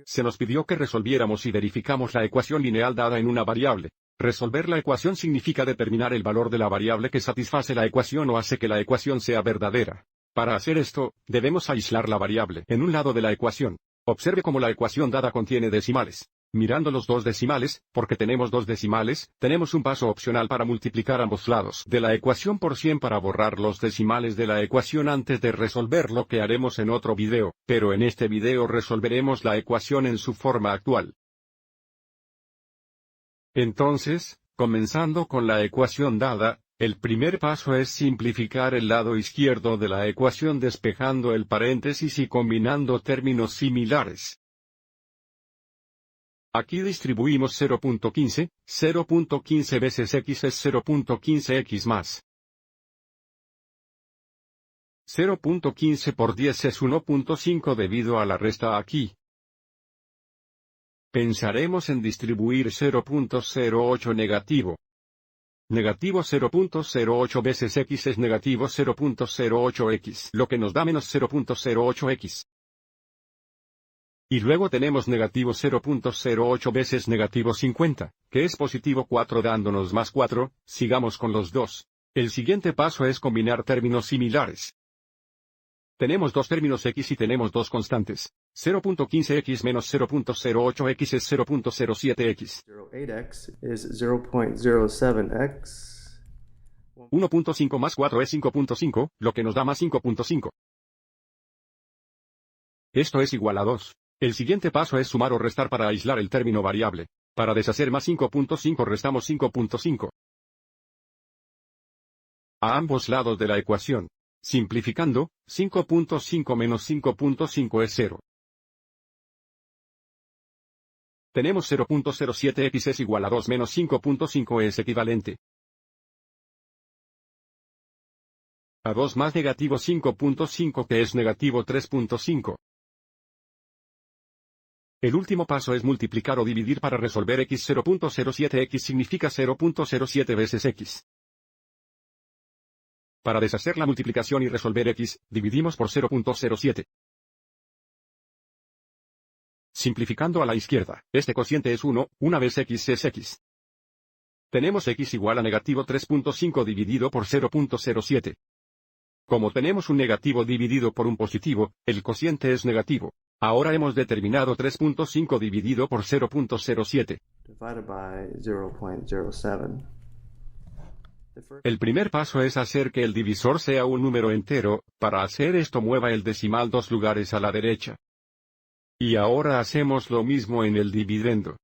se nos pidió que resolviéramos y verificamos la ecuación lineal dada en una variable. Resolver la ecuación significa determinar el valor de la variable que satisface la ecuación o hace que la ecuación sea verdadera. Para hacer esto, debemos aislar la variable en un lado de la ecuación. Observe cómo la ecuación dada contiene decimales. Mirando los dos decimales, porque tenemos dos decimales, tenemos un paso opcional para multiplicar ambos lados de la ecuación por 100 para borrar los decimales de la ecuación antes de resolver, lo que haremos en otro video, pero en este video resolveremos la ecuación en su forma actual. Entonces, comenzando con la ecuación dada, el primer paso es simplificar el lado izquierdo de la ecuación despejando el paréntesis y combinando términos similares. Aquí distribuimos 0.15, 0.15 veces x es 0.15x más 0.15 por 10 es 1.5 debido a la resta aquí. Pensaremos en distribuir 0.08 negativo. Negativo 0.08 veces x es negativo 0.08x, lo que nos da menos 0.08x. Y luego tenemos negativo 0.08 veces negativo 50, que es positivo 4 dándonos más 4, sigamos con los dos. El siguiente paso es combinar términos similares. Tenemos dos términos x y tenemos dos constantes. 0.15x menos 0.08x es 0.07x. 08x is 0.07x. 1.5 más 4 es 5.5, lo que nos da más 5.5. Esto es igual a 2. El siguiente paso es sumar o restar para aislar el término variable. Para deshacer más 5.5 restamos 5.5 a ambos lados de la ecuación. Simplificando, 5.5 menos 5.5 es 0. Tenemos 0.07x es igual a 2 menos 5.5 es equivalente a 2 más negativo 5.5 que es negativo 3.5. El último paso es multiplicar o dividir para resolver x. 0.07x significa 0.07 veces x. Para deshacer la multiplicación y resolver x, dividimos por 0.07. Simplificando a la izquierda, este cociente es 1, una vez x es x. Tenemos x igual a negativo 3.5 dividido por 0.07. Como tenemos un negativo dividido por un positivo, el cociente es negativo. Ahora hemos determinado 3.5 dividido por 0.07. Divided by 0.07. El primer paso es hacer que el divisor sea un número entero. Para hacer esto mueva el decimal 2 lugares a la derecha. Y ahora hacemos lo mismo en el dividendo.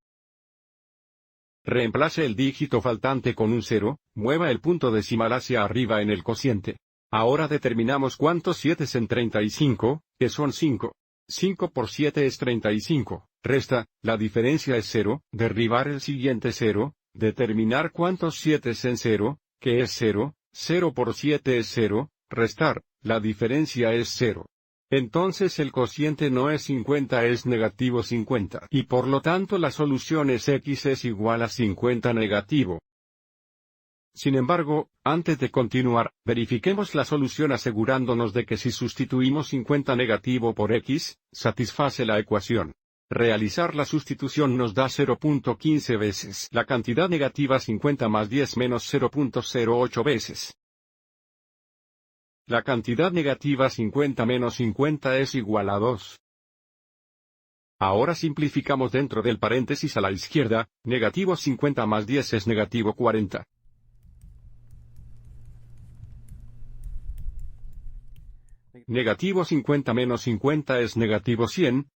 Reemplace el dígito faltante con un 0, mueva el punto decimal hacia arriba en el cociente. Ahora determinamos cuántos 7 en 35, que son 5. 5 por 7 es 35, resta, la diferencia es 0, derribar el siguiente 0, determinar cuántos 7 en 0, que es 0, 0 por 7 es 0, restar, la diferencia es 0. Entonces el cociente no es 50, es negativo 50, y por lo tanto la solución es x es igual a 50 negativo. Sin embargo, antes de continuar, verifiquemos la solución asegurándonos de que si sustituimos 50 negativo por x, satisface la ecuación. Realizar la sustitución nos da 0.15 veces la cantidad negativa 50 más 10 menos 0.08 veces. La cantidad negativa 50 menos 50 es igual a 2. Ahora simplificamos dentro del paréntesis a la izquierda, negativo 50 más 10 es negativo 40. Negativo 50 menos 50 es negativo 100.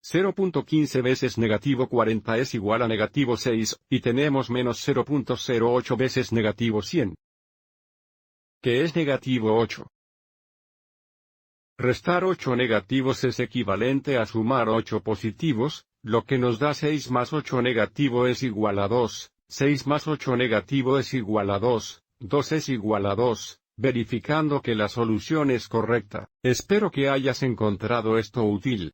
0.15 veces negativo 40 es igual a negativo 6, y tenemos menos 0.08 veces negativo 100, que es negativo 8. Restar 8 negativos es equivalente a sumar 8 positivos, lo que nos da 6 más 8 negativo es igual a 2, 6 más 8 negativo es igual a 2, 2 es igual a 2. Verificando que la solución es correcta. Espero que hayas encontrado esto útil.